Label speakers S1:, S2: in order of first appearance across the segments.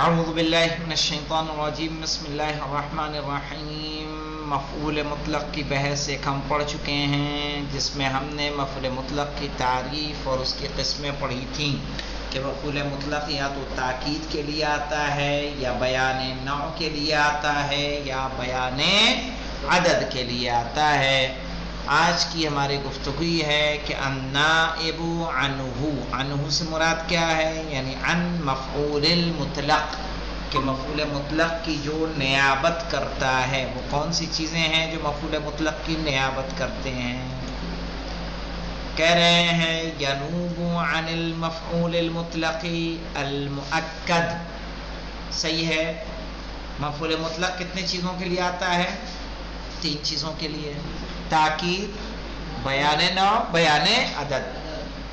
S1: اعوذ باللہ من الشیطان الرجیم بسم اللہ الرحمن الرحیم. مفعول مطلق کی بحث ایک ہم پڑھ چکے ہیں، جس میں ہم نے مفعول مطلق کی تعریف اور اس کی قسمیں پڑھی تھیں کہ مفعول مطلق یا تو تاکید کے لیے آتا ہے، یا بیان نوع کے لیے آتا ہے، یا بیان عدد کے لیے آتا ہے. آج کی ہماری گفتگو یہ ہے کہ النائب عنہ سے مراد کیا ہے، یعنی عن مفعول المطلق، کہ مفعول مطلق کی جو نیابت کرتا ہے وہ کون سی چیزیں ہیں جو مفعول مطلق کی نیابت کرتے ہیں. کہہ رہے ہیں ینوب عن المفعول المطلق المؤکد. صحیح ہے، مفعول مطلق کتنے چیزوں کے لیے آتا ہے؟ 3 چیزوں کے لیے: تاکید، بیان نوع، بیان عدد.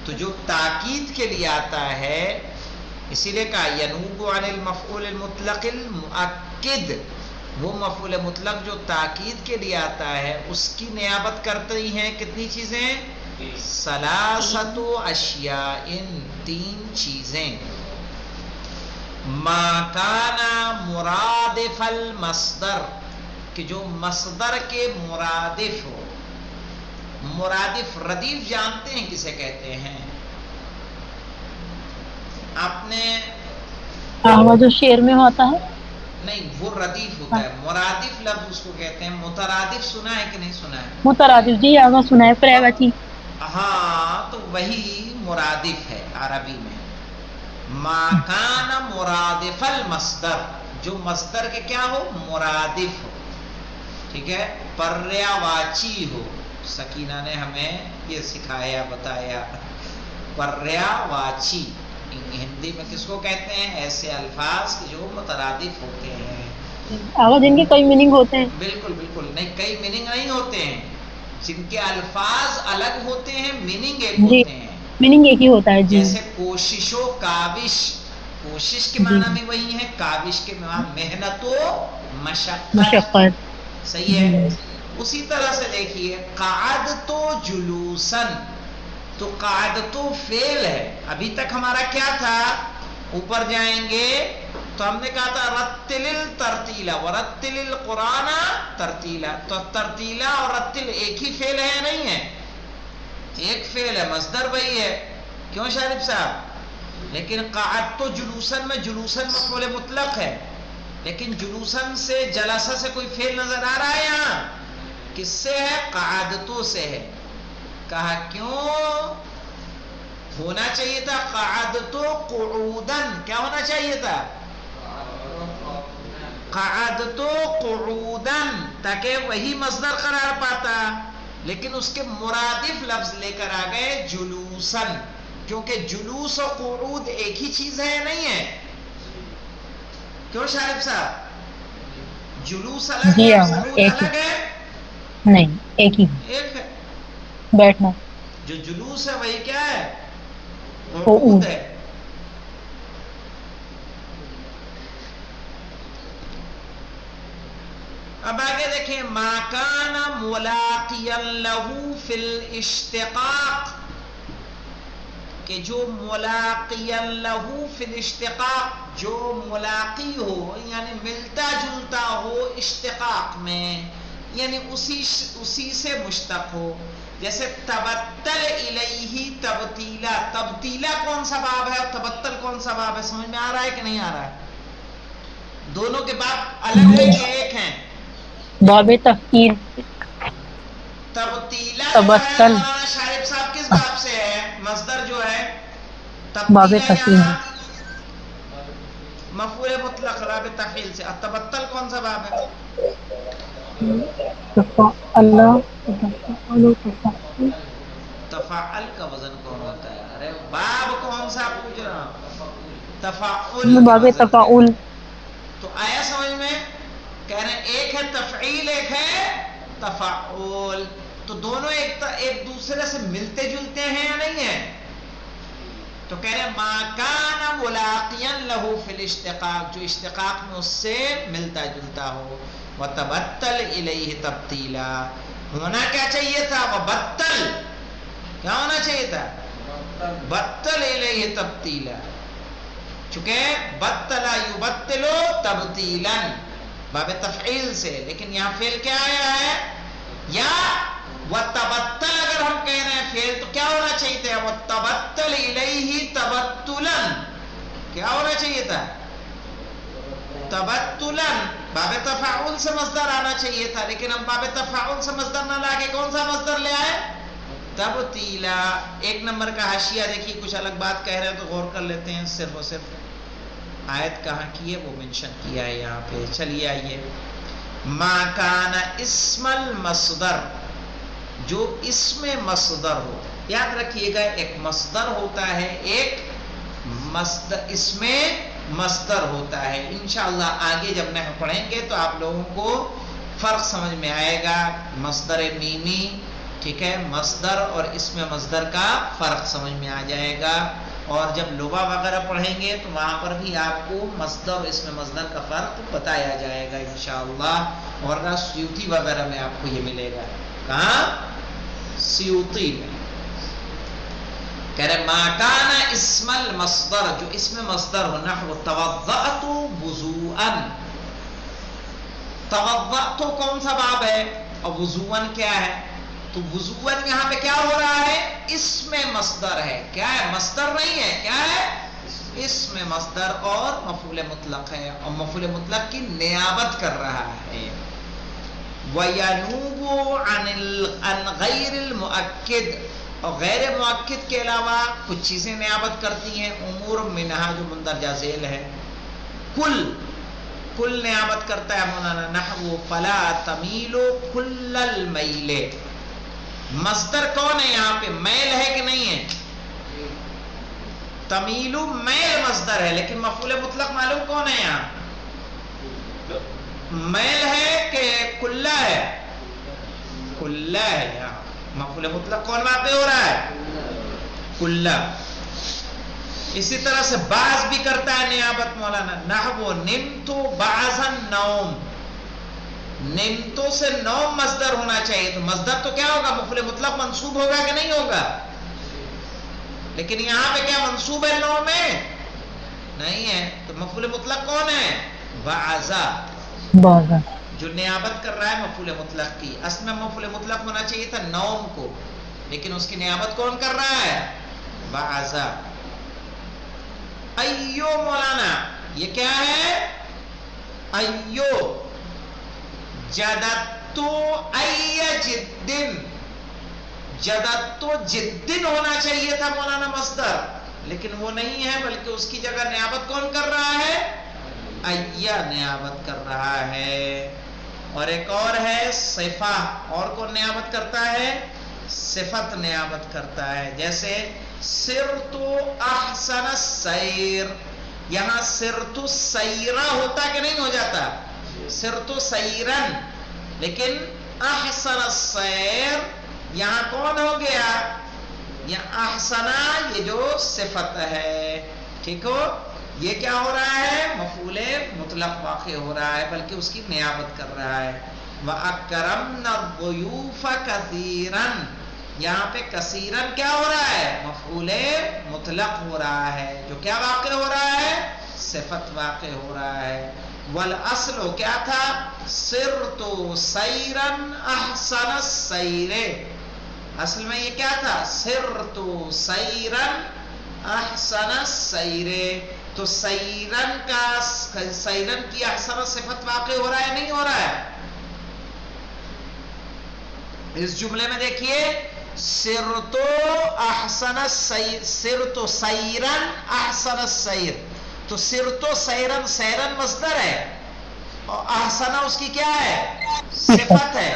S1: تو جو تاکید کے لیے آتا ہے، اسی لیے کہا ینوب عن المفعول المطلق المؤکد، وہ مفعول مطلق جو تاکید کے لیے آتا ہے اس کی نیابت کرتی ہیں کتنی چیزیں؟ ثلاثۃ اشیاء، 3 چیزیں. ما کان مرادف المصدر، کہ جو مصدر کے مرادف ہو. مرادف، ردیف جانتے ہیں کسے کہتے ہیں؟ آپ نے
S2: وہ جو شعر میں ہوتا ہے؟
S1: نہیں، وہ ردیف ہوتا ہے. مرادف لفظ اس کو کہتے ہیں. مترادف سنا ہے کہ نہیں سنا ہے؟
S2: مترادف، جی آگا سنا ہے، پریوتی.
S1: ہاں، تو وہی مرادف ہے عربی میں. ما کان مرادف المصدر، جو مصدر کے کیا ہو؟ مرادف ہو. ٹھیک ہے، پریاواچی ہو. سکینہ نے ہمیں یہ سکھایا، بتایا. پریاواچی ہندی میں کس کو کہتے ہیں؟ ایسے الفاظ جو مترادف ہوتے ہیں.
S2: آگا جن کے کئی میننگ ہوتے ہیں.
S1: بالکل بالکل، نہیں، کئی میننگ نہیں ہوتے ہیں. جن کے الفاظ الگ ہوتے ہیں، میننگ ایک
S2: جی،
S1: ہوتے ہیں.
S2: میننگ ایک ہی ہوتا ہے. جی،
S1: جیسے کوشش و کاوش، کوشش کے
S2: جی،
S1: معنی میں وہی ہے، کاوش کے معنی محنت و مشقت.
S2: مشقت.
S1: صحیح ہے. اسی طرح سے دیکھیے قعدت جلوسن، تو قعدت فعل ہے. ابھی تک ہمارا کیا تھا؟ اوپر جائیں گے تو ہم نے کہا تھا رتل الترتیلا ورتل القرآن ترتیلا. تو ترتیلا اور رتل ایک ہی فعل ہے، نہیں ہے؟ ایک فعل ہے، مصدر وہی ہے. کیوں شارف صاحب؟ لیکن قعدت جلوسن میں جلوسن مفعول مطلق ہے، لیکن جلوسن سے جلسہ سے کوئی فعل نظر آ رہا ہے یہاں؟ کس سے ہے؟ قعدتوں سے ہے. کہا کیوں؟ ہونا چاہیے تھا قعدتو قعودن. کیا ہونا چاہیے تھا؟ قعدتو قعودن، تاکہ وہی مصدر قرار پاتا. لیکن اس کے مرادف لفظ لے کر آ گئے جلوسن، کیونکہ جلوس و قعود ایک ہی چیز ہے، نہیں ہے؟ کیوں شارف صاحب؟ جلوس الگ
S2: جی
S1: ہے،
S2: آگا
S1: قعود
S2: ایک ہی.
S1: الگ ہے.
S2: نہیں، ایک ہی
S1: ایک ہے.
S2: بیٹھنا.
S1: جو جلوس ہے وہی کیا ہے؟
S2: قعود.
S1: قعود ہے. اب آگے دیکھیں ما کان ملاقیا لہ فی الاشتقاق، کہ جو ملاقیا لہ فی الاشتقاق، جو ملاقی ہو یعنی ملتا جلتا ہو اشتقاق میں، یعنی اسی سے مشتق ہو. جیسے تبتل الیہ تبتیلا. تبتیلا کون سا باب ہے اور تبتل کون سا باب ہے؟ سمجھ میں آ رہا ہے کہ نہیں آ رہا ہے؟ دونوں کے باب الگ ہیں کہ ایک ہیں؟
S2: باب تفکیر.
S1: تبتیلا جو ہے
S2: تبتل
S1: مولانا شارف صاحب کس باب سے ہے؟ مصدر جو ہے
S2: باب
S1: تبتیلا
S2: تفکیر.
S1: یہاں مفعول مطلق باب تفعیل سے. تبتل کون سا باب ہے؟
S2: اللہ
S1: تفعل کا وزن کون ہوتا ہے؟ ارے باب کون سا پوچھ رہا ہوں؟ تفعل کے
S2: باب
S1: وزن کا.
S2: تفاعل.
S1: تو آیا سمجھ میں؟ کہہ رہے ہیں ایک ہے تفعیل، ایک ہے تفعول. تو دونوں ایک دوسرے سے ملتے جلتے ہیں یا نہیں ہیں؟ تو کہہ رہے ہیں ما کان ملاقیا لہ فی الاشتقاق، جو اشتقاق میں اس سے ملتا جلتا ہو. وتبتل الیہ تبتیلا، ہونا کیا چاہیے تھا؟ وبتل، کیا ہونا چاہیے تھا؟ بتل الیہ تبتیلا. چونکہ بتلا یبتلو تبتیلاً باب تفعیل سے، لیکن یہاں فعل کیا آیا ہے؟ یا وتبتل اگر ہم کہہ رہے ہیں فعل تو کیا ہونا چاہیے تھا؟ وتبتل الیہ تبتلاً، کیا ہونا چاہیے تھا؟ تبتلاً، باب تفاعل سے مصدر آنا چاہیے تھا، لیکن ہم باب تفاعل سے مصدر نہ لا کے کون سا مصدر لے آئے؟ تبتیلا۔ ایک نمبر کا حاشیہ دیکھیے، کچھ الگ بات کہہ رہے ہیں تو غور کر لیتے ہیں، صرف اور صرف آیت کہاں کی ہے وہ منشن کیا ہے یہاں پہ۔ چلیے آئیے، ما کان اسم المصدر، جو اسم مصدر ہو، یاد رکھیے گا ایک مصدر ہوتا ہے، ایک مصدر، اسم مصدر ہوتا ہے۔ انشاءاللہ آگے جب نحو پڑھیں گے تو آپ لوگوں کو فرق سمجھ میں آئے گا، مصدر میمی، ٹھیک ہے، مصدر اور اسم مصدر کا فرق سمجھ میں آ جائے گا۔ اور جب لغہ وغیرہ پڑھیں گے تو وہاں پر بھی آپ کو مصدر اور اسم مصدر کا فرق بتایا جائے گا انشاءاللہ، اور سیوطی وغیرہ میں آپ کو یہ ملے گا۔ کہاں؟ سیوطی میں کہہ رہے ما کان اسم المصدر، جو اسم مصدر ہو، نحو توضأت وضوءا۔ توضأت کون سا باب ہے اور وضوءا کیا ہے؟ تو وضوءا یہاں پہ کیا ہو رہا ہے؟ اسم مصدر ہے، کیا ہے؟ مصدر نہیں ہے، کیا ہے؟ اسم مصدر اور مفعول مطلق ہے، اور مفعول مطلق کی نیابت کر رہا ہے۔ وَيَنُوبُ عَنْ غَيْرِ الْمُؤَكِّدِ، اور غیر مؤکد کے علاوہ کچھ چیزیں نیابت کرتی ہیں، امور منہا جو مندرجہ ذیل ہے۔ کل نیابت کرتا ہے مولانا، نحو فلا تمیل کل المیل۔ مصدر کون ہے یہاں پہ؟ میل ہے کہ نہیں ہے؟ تمیلو میل مصدر ہے، لیکن مفعول مطلق معلوم کون ہے یہاں؟ میل ہے کہ کلہ ہے؟ کلہ ہے یہاں، مفعول مطلق کون واقع ہو رہا ہے؟ کلہ۔ اسی طرح سے بعض بھی کرتا ہے نیابت مولانا، نحو نمت بعض النوم۔ نمتو سے نوم مصدر ہونا چاہیے، تو مصدر تو کیا ہوگا؟ مفعول مطلق منصوب ہوگا کہ نہیں ہوگا؟ لیکن یہاں پہ کیا منصوب ہے نوم میں؟ نہیں ہے، تو مفعول مطلق کون ہے؟ بعضا، جو نیابت کر رہا ہے مفعول مطلق کی۔ اصل میں مفعول مطلق ہونا چاہیے تھا نوم کو، لیکن اس کی نیابت کون کر رہا ہے؟ بعضا۔ ایو مولانا یہ کیا ہے؟ ایو جدتو ای جدن، جدتو جدن ہونا چاہیے تھا مولانا مصدر، لیکن وہ نہیں ہے، بلکہ اس کی جگہ نیابت کون کر رہا ہے؟ ایا نیابت کر رہا ہے۔ اور ایک اور ہے صفہ، اور کون نیابت کرتا ہے؟ صفت نیابت کرتا ہے، جیسے سرتو احسن السیر، یہاں سرتو سیرہ ہوتا کہ نہیں ہو جاتا؟ سرتو سیرن، لیکن احسن السیر یہاں کون ہو گیا؟ یہ احسنہ، یہ جو صفت ہے، ٹھیک ہو، یہ کیا ہو رہا ہے؟ مفعول مطلق واقع ہو رہا ہے، بلکہ اس کی نیابت کر رہا ہے۔ وَأَكْرَمْنَا الضُّيُوفَ كَثِيرًا، یہاں پہ کثیرن کیا ہو رہا ہے؟ مفعول مطلق ہو رہا ہے، جو کیا واقع ہو رہا ہے؟ صفت واقع ہو رہا ہے۔ والاصل کیا تھا؟ سرتو سیرن احسن السیر، اصل میں یہ کیا تھا؟ سرتو سیرن احسن السیر، تو سیرن کا، سیرن کی احسن صفت واقع ہو رہا ہے نہیں ہو رہا ہے؟ اس جملے میں دیکھیے، سرتو احسن السیر، سرتو سیرن احسن السیر، تو سرتو سیرن، سیرن مصدر ہے اور احسنہ اس کی کیا ہے؟ صفت ہے،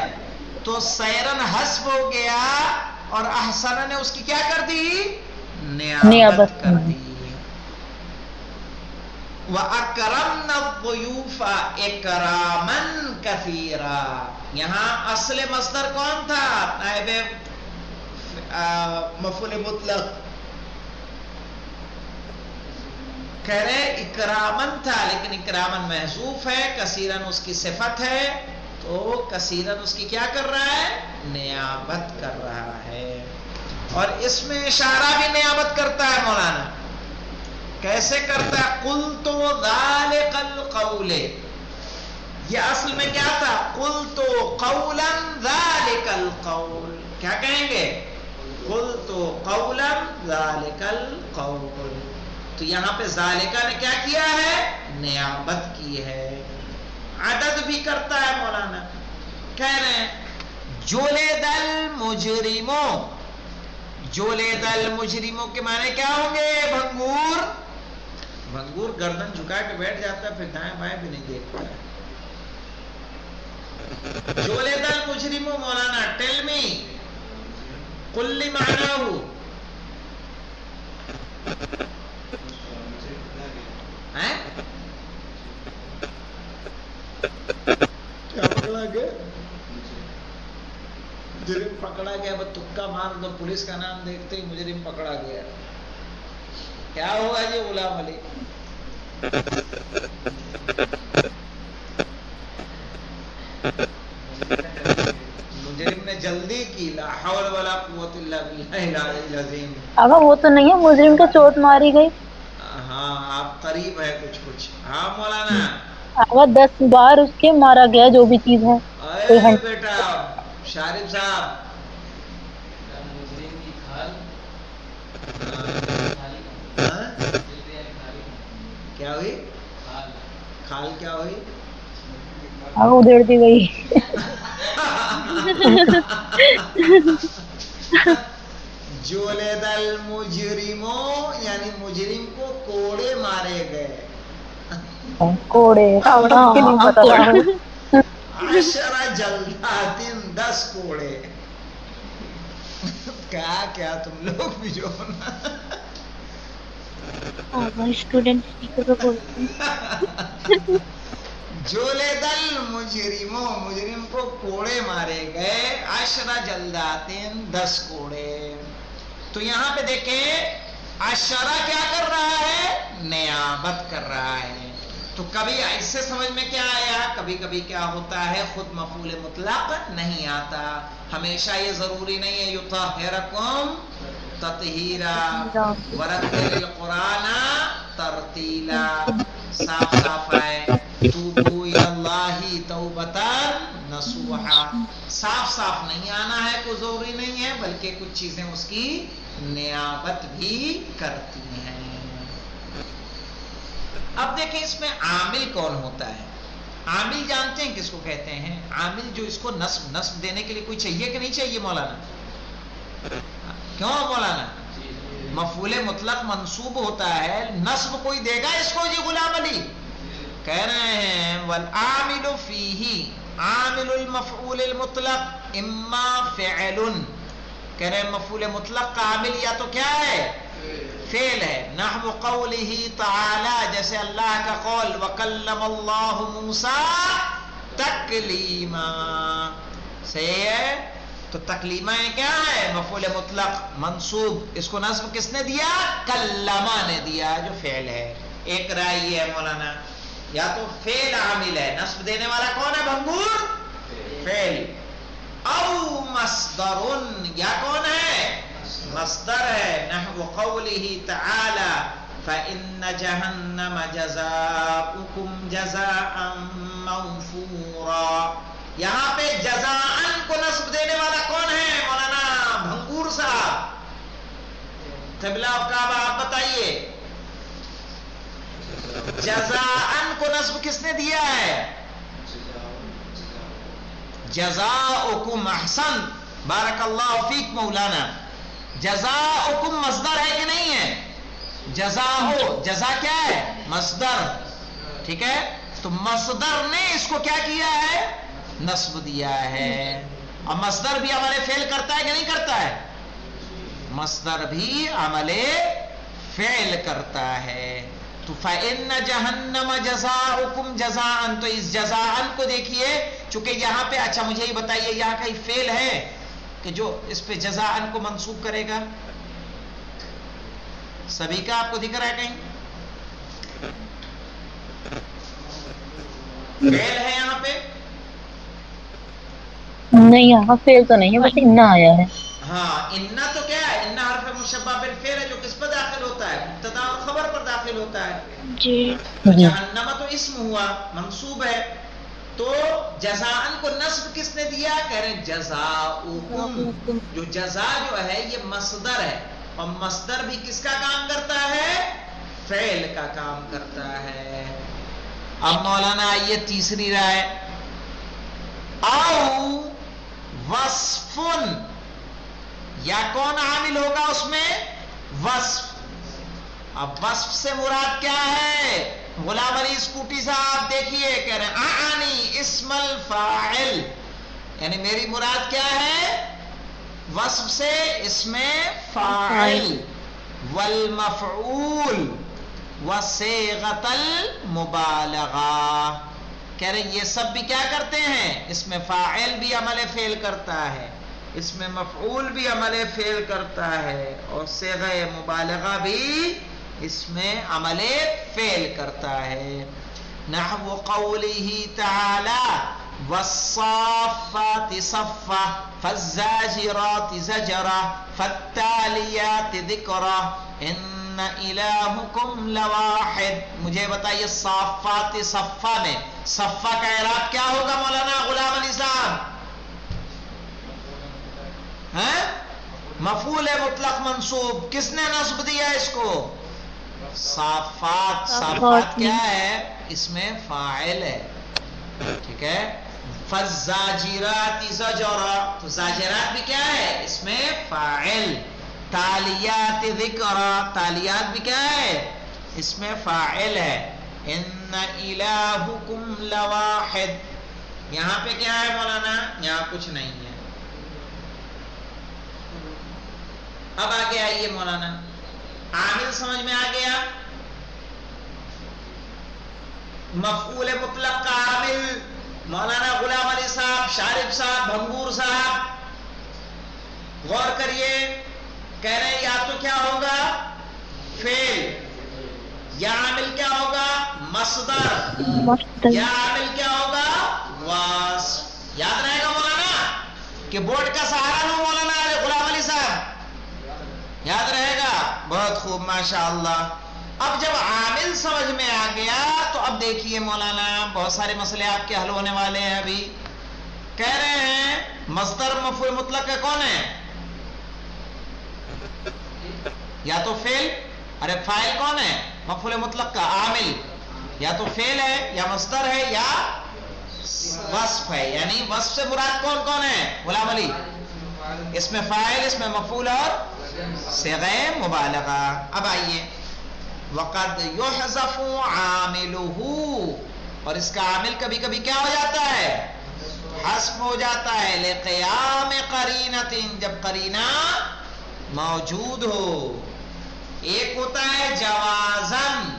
S1: تو سیرن حذف ہو گیا اور احسنہ نے اس کی کیا کر دی؟ نیابت کر دی۔ وَأَكْرَمْنَا الضُّيُوفَ إِكْرَامًا كَثِيرًا، یہاں اصل مصدر کون تھا؟ نائب مفعول مطلق، کہہ رہے اکرامن تھا، لیکن اکرامن محذوف ہے، کثیرن اس کی صفت ہے، تو کثیرن اس کی کیا کر رہا ہے؟ نیابت کر رہا ہے۔ اور اس میں اشارہ بھی نیابت کرتا ہے مولانا، کیسے کرتا ہے؟ قلت ذالک القول، یہ اصل میں کیا تھا؟ قلت قولا ذالک القول، کیا کہیں گے؟ قلت قولا ذالک القول. تو یہاں پہ ذالکہ نے کیا کیا ہے؟ نیابت کی ہے. عدد بھی کرتا ہے مولانا. کہہ رہے ہیں جلد المجرموں، جلد المجرموں کے معنی کیا ہوں گے؟ بھنگور. بھنگور گردن جھکا کے بیٹھ جاتا ہے، پھر دائیں بائیں بھی نہیں دیکھتا ہے. جلد المجرموں مولانا ٹیل می قل معناه. کیا پکڑا گیا؟ مجرم پکڑا گیا. بس تکا مار دو، پولیس کا نام دیکھتے ہی مجرم پکڑا گیا. کیا ہوگا جی غلام علی؟ مجرم نے جلدی کی. لا حول ولا قوت الا باللہ العلی العظیم.
S2: آقا وہ تو نہیں ہے مجرم کو چوٹ ماری گئی؟
S1: ہاں آپ قریب ہے کچھ کچھ. ہاں مولانا.
S2: آقا 10 بار اس کے مارا گیا جو بھی چیز ہے.
S1: اے بیٹا شارف صاحب، کیا ہوئی؟ کھال کیا ہوئی؟
S2: آقا ادھیڑ دی گئی.
S1: جلد المجرموں یعنی مجرم کو کوڑے مارے گئے.
S2: کوڑے نہیں پتا تھا.
S1: 10 جلدات، 10 کوڑے. کیا کیا تم لوگ بھی جو
S2: اسٹوڈنٹ بولتے ہیں.
S1: جلد المجرموں، مجرم کو کوڑے مارے گئے. 10 جلدات، 10 کوڑے. تو یہاں پہ دیکھیں 10 کیا کر رہا ہے؟ نیابت کر رہا ہے. تو کبھی ایسے سمجھ میں کیا آیا؟ کبھی کبھی کیا ہوتا ہے خود مفعول مطلق نہیں آتا. ہمیشہ یہ ضروری نہیں ہے یطہرکم تطہیرا ورتل القرآن ترتیلا. صاف صاف ہے توبوا الی اللہ توبۃ نصوحا. صاف صاف نہیں آنا ہے، کوئی ضروری نہیں ہے، بلکہ کچھ چیزیں اس کی نیابت بھی کرتی ہیں. اب دیکھیں اس میں عامل کون ہوتا ہے؟ عامل جانتے ہیں کس کو کہتے ہیں؟ عامل جو اس کو نصب دینے کے لیے کوئی چاہیے کہ نہیں چاہیے مولانا؟ کیوں مولانا؟ مفعول مطلق منصوب ہوتا ہے، نصب کوئی دے گا اس کو؟ جی غلام علی کہہ رہے ہیں والعامل فیہ عامل المفعول المطلق اما فعل. کہہ رہے ہیں مفعول مطلق کا عامل یا تو کیا ہے؟ فعل ہے. نحو قولہ تعالی، جیسے اللہ کا قول وَكَلَّمَ اللَّهُ مُوسَىٰ تَكْلِيمًا. صحیح ہے؟ تو تکلیمہ کیا ہے؟ مفعول مطلق منصوب. اس کو نصب کس نے دیا؟ کلمہ نے دیا، جو فعل ہے. ایک رائے یہ ہے مولانا، یا تو فعل عامل ہے، نصب دینے والا کون ہے بھنگور؟ فعل. او مصدر، یا کون ہے؟ مصدر ہے. نحو قولہ تعالی فَإِنَّ جَهَنَّمَ جَزَاؤُكُمْ جَزَاءً مَوْفُورًا. یہاں پہ جزاءً کو نصب دینے والا کون ہے مولانا بھنگور صاحب؟ قبلہ و کعبہ آپ بتائیے. جزاءً کو نصب کس نے دیا ہے؟ جزاؤکم. احسن، بارک اللہ فیک مولانا. جزاؤکم مصدر ہے کہ نہیں ہے؟ جزاؤ، جزا کیا ہے؟ مصدر. ٹھیک ہے، تو مصدر نے اس کو کیا کیا ہے؟ نصب دیا ہے. اب مصدر بھی عمل فعل کرتا ہے کہ نہیں کرتا ہے؟ مصدر بھی عمل فعل کرتا ہے. تو فَإِنَّ جَهَنَّمَ جَزَاؤُكُمْ جَزَاءً. تو اس جزاءً کو دیکھیے، چونکہ یہاں پہ اچھا مجھے یہ بتائیے یہاں کا فعل ہے کہ جو اس پہ جزاءً کو منصوب کرے گا؟ سبھی کا آپ کو دکھ رہا ہے کہیں؟ فعل ہے یہاں پہ؟
S2: نہیں یہاں فعل تو نہیں ہے، بس انا آیا ہے.
S1: ہاں انا تو کیا ہے؟ انا حرف مشبہ بالفعل ہے جو کس پر داخل ہوتا ہے؟ مبتدا اور خبر پر داخل داخل ہوتا ہے.
S2: جی
S1: تو جہنم تو اسم ہوا، منصوب ہے. تو جزاءن کو نصب کس نے دیا؟ کہہ رہے ہیں جزاؤکم. جو جزا جو ہے یہ مصدر ہے، اور مصدر بھی کس کا کام کرتا ہے؟ فعل کا کام کرتا ہے. اب مولانا آئیے تیسری رائے، او وصفن، یا کون عامل ہوگا اس میں؟ وصف. اب وصف سے مراد کیا ہے؟ غلام علی اسکوٹی صاحب دیکھیے، کہہ رہے ہیں اعنی اسم الفاعل، یعنی میری مراد کیا ہے وصف سے؟ اسم فاعل والمفعول وصیغۃ المبالغہ. کہہ رہے ہیں یہ سب بھی کیا کرتے ہیں؟ اسم فاعل بھی عمل فعل کرتا ہے، اس میں مفعول بھی عمل فعل کرتا ہے، اور صیغہ مبالغہ بھی اس میں عمل فعل کرتا ہے. نحو قولہ تعالی والصافات صفا فالزاجرات زجرا فالتالیات ذکرا ان الہکم لواحد. مجھے بتائیے صافات صفا میں صفا کا اعراب کیا ہوگا مولانا غلام علی صاحب؟ مفعول مطلق منصوب. کس نے نصب دیا اس کو؟ صافات. صافات کیا ہے؟ اس میں فاعل ہے، ٹھیک ہے. فالزاجرات زجرا، تو زاجرات بھی کیا ہے؟ اس میں فاعل. تالیات ذکرا، تالیات بھی کیا ہے؟ اس میں فاعل ہے. ان الہکم لواحد، یہاں پہ کیا ہے مولانا؟ یہاں کچھ نہیں ہے. اب آگے آئیے مولانا، عامل سمجھ میں آ گیا. مفعول مطلق کا عامل مولانا غلام علی صاحب، شارف صاحب، بھنگور صاحب غور کریے. کہہ رہے ہیں یا تو کیا ہوگا؟ فعل، یا عامل کیا ہوگا؟ مصدر، یا عامل کیا ہوگا؟ وصف. یاد رہے گا مولانا کہ بورڈ کا سہارا لو مولانا غلام علی صاحب، یاد رہے گا؟ بہت خوب، ماشاءاللہ. اب جب عامل سمجھ میں آ گیا تو اب دیکھیے مولانا بہت سارے مسئلے آپ کے حل ہونے والے ہیں. ابھی کہہ رہے ہیں مصدر مفعول مطلق کا کون ہے؟ یا تو فعل، ارے فاعل کون ہے؟ مفعول مطلق کا عامل یا تو فعل ہے یا مصدر ہے یا وصف ہے. یعنی وصف سے مراد کون کون ہے غلام علی؟ اس میں فاعل، اس میں مفعول اور صیغہ مبالغہ. اب آئیے، وقد یحذف عاملہ، اور اس کا عامل کبھی کبھی کیا ہو جاتا ہے؟ حذف ہو جاتا ہے. لقیام قرینۃ، جب قرینہ موجود ہو. ایک ہوتا ہے جوازن،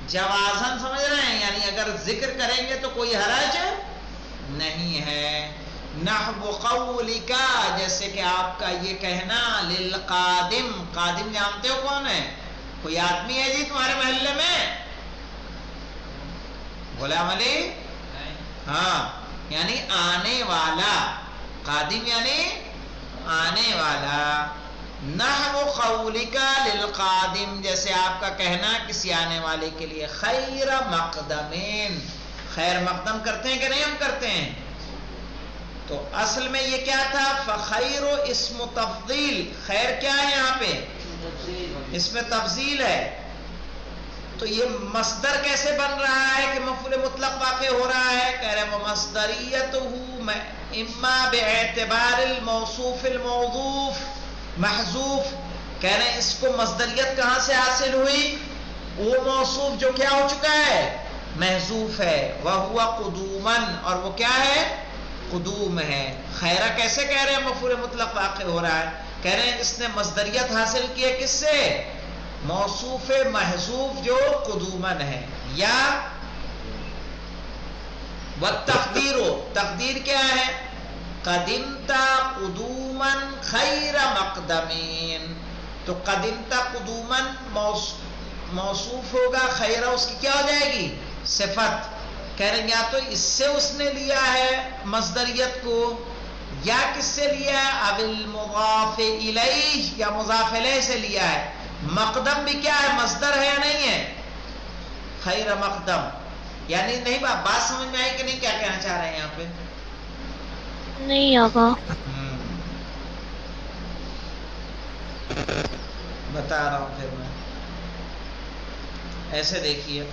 S1: جوازن سمجھ رہے ہیں؟ یعنی اگر ذکر کریں گے تو کوئی حرج نہیں ہے. نحو قولک، جیسے کہ آپ کا یہ کہنا للقادم. قادم جانتے ہو کون ہے؟ کوئی آدمی ہے جی تمہارے محلے میں؟ غلام علی؟ ہاں، یعنی آنے والا. قادم یعنی آنے والا. نحو قولک للقادم، جیسے آپ کا کہنا کسی آنے والے کے لیے. خیر مقدمین، خیر مقدم کرتے ہیں کہ نہیں ہم کرتے ہیں؟ تو اصل میں یہ کیا تھا؟ فخیر اسم تفضیل. خیر کیا ہے یہاں پہ؟ اس میں تفضیل ہے. تو یہ مصدر کیسے بن رہا ہے کہ مفعول مطلق واقع ہو رہا ہے؟ کہہ رہے ہیں مصدریتہ اما باعتبار الموصوف الموظوف محذوف. کہہ رہے ہیں اس کو مصدریت کہاں سے حاصل ہوئی؟ وہ موصوف جو کیا ہو چکا ہے؟ محذوف ہے. وہو قدومن، اور وہ کیا ہے؟ قدوم ہے. خیرہ کیسے کہہ رہے ہیں مفعول مطلق واقع ہو رہا ہے؟ کہہ رہے ہیں اس نے مصدریت حاصل کی ہے کس سے؟ موصوف محذوف جو قدومن ہے. یا والتقدیر، تقدیر کیا ہے؟ قدمتا قدومن خیر مقدمین. تو قدمتا قدومن موصوف ہوگا، خیرہ اس کی کیا ہو جائے گی؟ صفت. کہہ رہے ہیں یا تو اس سے اس نے لیا ہے مصدریت کو، یا کس سے لیا ہے؟ اب المضاف الیہ، یا مضاف الیہ سے لیا ہے. مقدم بھی کیا ہے؟ مصدر ہے یا نہیں ہے؟ خیر مقدم، یعنی نہیں بات سمجھ میں آئی کہ نہیں؟ کیا کہنا چاہ رہے ہیں یہاں پہ؟
S2: نہیں آقا.
S1: بتا رہا ہوں پھر میں. ایسے دیکھیے،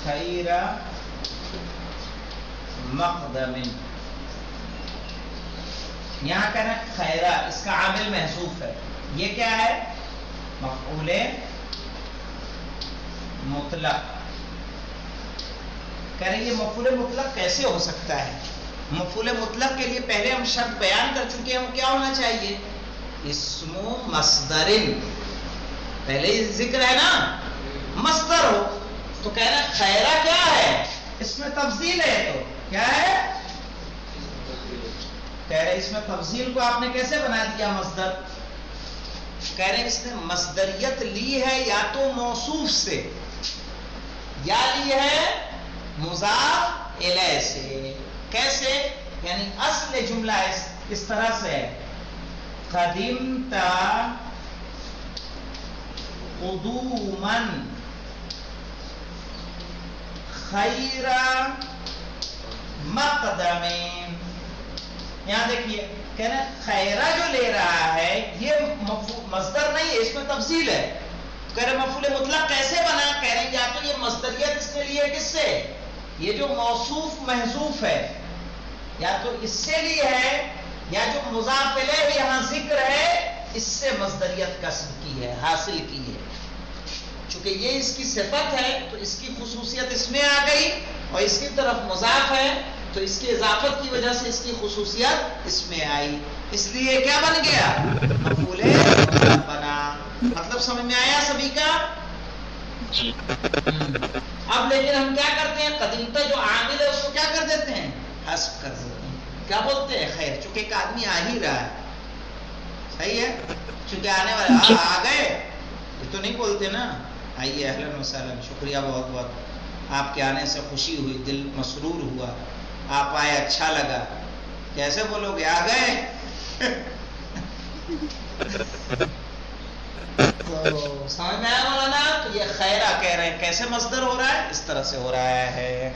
S1: خیر مقدم، یہاں کہنا خیرہ، اس کا عامل محذوف ہے. یہ کیا ہے؟ مفعول مطلق. کہہ رہے یہ مفعول مطلق کیسے ہو سکتا ہے؟ مفعول مطلق کے لیے پہلے ہم شرط بیان کر چکے ہیں، وہ کیا ہونا چاہیے؟ اسم مصدر. پہلے یہ ذکر ہے نا، مصدر ہو. تو کہہ رہے خیرہ کیا ہے؟ اس میں تفضیل ہے. تو کیا ہے؟ کہہ رہے اس میں تفضیل کو آپ نے کیسے بنا دیا مصدر؟ کہہ رہے اس نے مصدریت لی ہے یا تو موصوف سے، یا لی ہے مضاف الیہ سے. کیسے؟ یعنی اصل جملہ اس طرح سے ہے، قدمت قدوما خیر مقدم. یہاں دیکھیے کہہ رہے خیرہ جو لے رہا ہے یہ مصدر نہیں ہے، اس میں تفصیل ہے. کہہ رہے مفعول مطلق کیسے بنا؟ کہہ رہے یا تو یہ مصدریت اس نے لی ہے کس سے؟ یہ جو موصوف محذوف ہے، یا تو اس سے لی ہے، یا جو مضاف الیہ یہاں ذکر ہے اس سے مصدریت کسب کی ہے، حاصل کی ہے. چونکہ یہ اس کی صفت ہے تو اس کی خصوصیت اس میں آ گئی، اور اس کی طرف مضاف ہے تو اس کی اضافت کی وجہ سے اس کی خصوصیت اس میں آئی. اس لیے کیا بن گیا؟ مفعول مطلق بنا. مطلب سمجھ میں آیا سبھی کا؟ اب لیکن ہم کیا کرتے ہیں؟ قدیمتا جو عامل ہے اس کو کیا کر دیتے ہیں؟ حذف کر دیتے ہیں. کیا بولتے ہیں؟ خیر. چونکہ ایک آدمی آ ہی رہا ہے، صحیح ہے، چونکہ آنے والے آ گئے یہ تو نہیں بولتے نا. آئیے، اہلا وسہلا، شکریہ بہت بہت. آپ کے آنے سے خوشی ہوئی، دل مسرور ہوا، آپ آئے اچھا لگا. کیسے بولو گے؟ آ گئے. تو سمجھ میں آیا مولانا؟ تو یہ خیرہ کہہ رہے ہیں کیسے مصدر ہو رہا ہے؟ اس طرح سے ہو رہا ہے.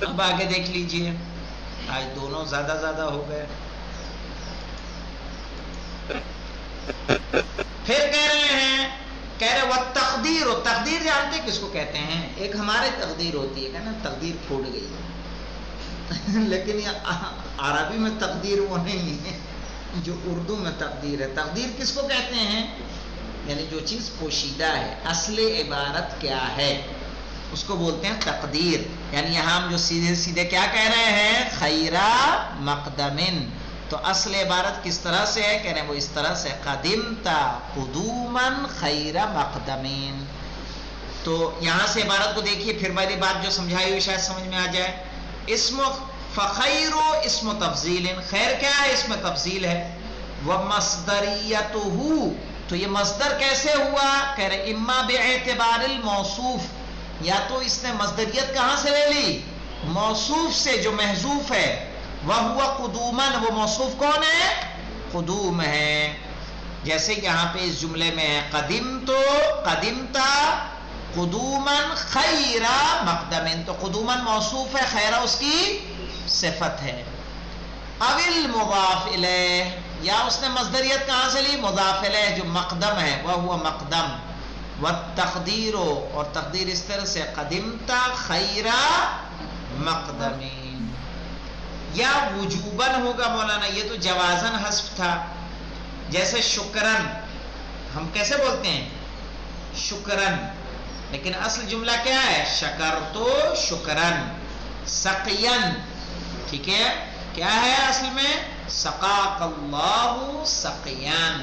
S1: اب آگے دیکھ لیجئے، آج دونوں زیادہ ہو گئے. پھر کہہ رہے ہیں، کہہ رہے والتقدیر. و تقدیر جانتے کس کو کہتے ہیں؟ ایک ہمارے تقدیر ہوتی ہے نا، تقدیر پھوٹ گئی لیکن یہ عربی میں تقدیر وہ نہیں ہے جو اردو میں تقدیر ہے. تقدیر کس کو کہتے ہیں؟ یعنی جو چیز پوشیدہ ہے، اصل عبارت کیا ہے اس کو بولتے ہیں تقدیر. یعنی یہاں ہم جو سیدھے کیا کہہ رہے ہیں؟ خیرہ مقدمن. تو اصل عبارت کس طرح سے ہے؟ کہہ رہے ہیں وہ اس طرح سے، قدمت قدوما خیر مقدمین. تو یہاں سے عبارت کو دیکھیے، پھر میری بات جو سمجھائی ہوئی شاید سمجھ میں آ جائے. اسم فخیر اسم تفضیل. خیر کیا ہے؟ اس میں تفضیل ہے. ومصدریتہ، تو یہ مصدر کیسے ہوا؟ کہہ رہے اما باعتبار الموصوف، یا تو اس نے مصدریت کہاں سے لے لی؟ موصوف سے جو محذوف ہے. وَهُوَ قُدُومًا، وہ موصوف کون ہے؟ قدوم ہے. جیسے یہاں پہ اس جملے میں ہے قدمت قدومًا خیر مقدمن. تو قدومًا موصوف ہے، خیرہ اس کی صفت ہے. اوِل مضاف الیہ، یا اس نے مصدریت کہاں سے لی؟ مضاف الیہ جو مقدم ہے، وَهُوَ مقدم. والتقدیر، اور تقدیر اس طرح سے قدمت خیر مقدمین. یا وجوباً ہوگا مولانا، یہ تو جوازاً حذف تھا. جیسے شکرن، ہم کیسے بولتے ہیں؟ شکرن، لیکن اصل جملہ کیا ہے؟ شکرتو شکرن. سقین، ٹھیک ہے، کیا ہے اصل میں؟ سقاک اللہ سقیان.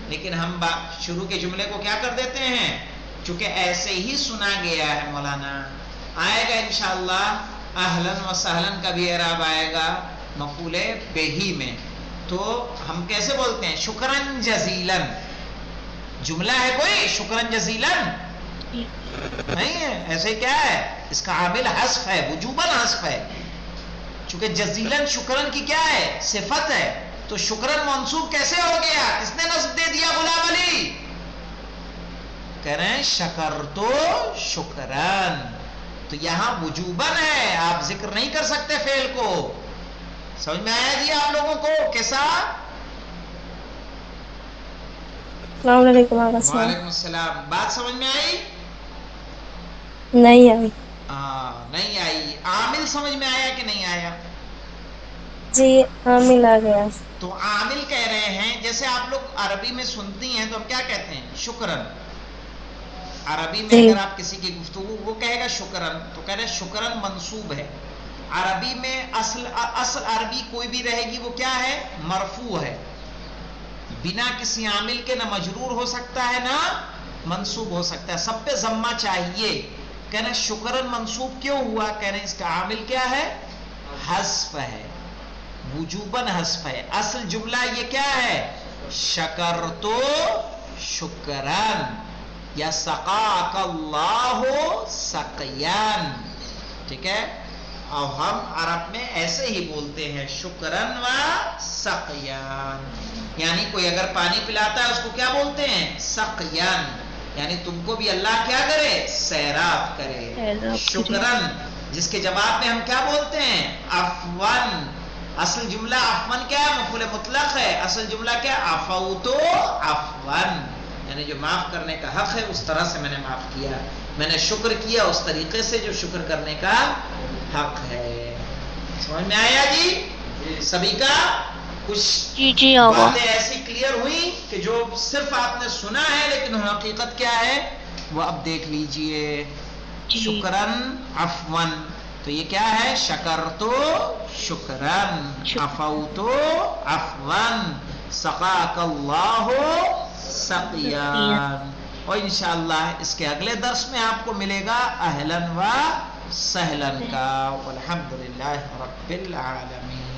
S1: لیکن ہم شروع کے جملے کو کیا کر دیتے ہیں؟ چونکہ ایسے ہی سنا گیا ہے مولانا. آئے گا انشاءاللہ اہلاً و سہلاً کا بھی اعراب آئے گا مفعول بہی میں. تو ہم کیسے بولتے ہیں؟ شکراً جزیلاً. جملہ ہے کوئی شکراً جزیلاً، نہیں ہے، ایسے کیا ہے، اس کا عامل حذف ہے، وجوباً حذف ہے، چونکہ جزیلاً شکرن کی کیا ہے، صفت ہے، تو شکرن منصوب کیسے ہو گیا، کس نے نصب دے دیا، غلام علی؟ کہہ رہے ہیں شکر تو شکرن، تو یہاں وجوباً ہے، آپ ذکر نہیں کر سکتے فعل کو. سمجھ میں آیا جی آپ لوگوں کو کیسا؟
S3: السلام علیکم.
S1: وعلیکم السلام. بات سمجھ میں آئی؟
S3: نہیں آئی.
S1: نہیں آئی. عامل سمجھ میں آیا کہ نہیں آیا؟
S3: جی عامل آ گیا.
S1: تو عامل کہہ رہے ہیں، جیسے آپ لوگ عربی میں سنتی ہیں تو ہم کیا کہتے ہیں، شکرن. عربی میں
S3: جی
S1: اگر آپ کسی کی گفتگو، وہ کہے گا شکرن، تو کہہ رہے شکرن منصوب ہے. عربی میں اصل عربی کوئی بھی رہے گی وہ کیا ہے، مرفوع ہے، بنا کسی عامل کے نہ مجرور ہو سکتا ہے نہ منصوب ہو سکتا ہے، سب پہ ضمہ چاہیے. کہنا شکرن منصوب کیوں ہوا، کہنا اس کا عامل کیا ہے، حذف ہے، وجوباً حذف ہے. اصل جملہ یہ کیا ہے، شکر تو شکرن یا سقاک اللہ سقیان. ٹھیک ہے، اور ہم عرب میں ایسے ہی بولتے ہیں شکرن و سقیان، یعنی کوئی اگر پانی پلاتا ہے اس کو کیا بولتے ہیں، سقیان، یعنی تم کو بھی اللہ کیا کرے، سیراب کرے. شکرن جس کے جواب میں ہم کیا بولتے ہیں، عفون. اصل جملہ عفون کیا ہے، مفعول مطلق ہے، اصل جملہ کیا، عفوتو عفون، یعنی جو معاف کرنے کا حق ہے اس طرح سے میں نے معاف کیا، میں نے شکر کیا اس طریقے سے جو شکر کرنے کا حق ہے. سمجھ میں آیا جی سبھی کا؟ کچھ
S2: جی
S1: باتیں ایسی کلیئر ہوئی کہ جو صرف آپ نے سنا ہے لیکن حقیقت کیا ہے وہ اب دیکھ لیجئے. شکرن عفون، تو یہ کیا ہے، شکر تو شکرن، عفوتو عفون، سقاک اللہ سقیان. اور انشاءاللہ اس کے اگلے درس میں آپ کو ملے گا اہلن و سہلن کا. والحمدللہ رب العالمین.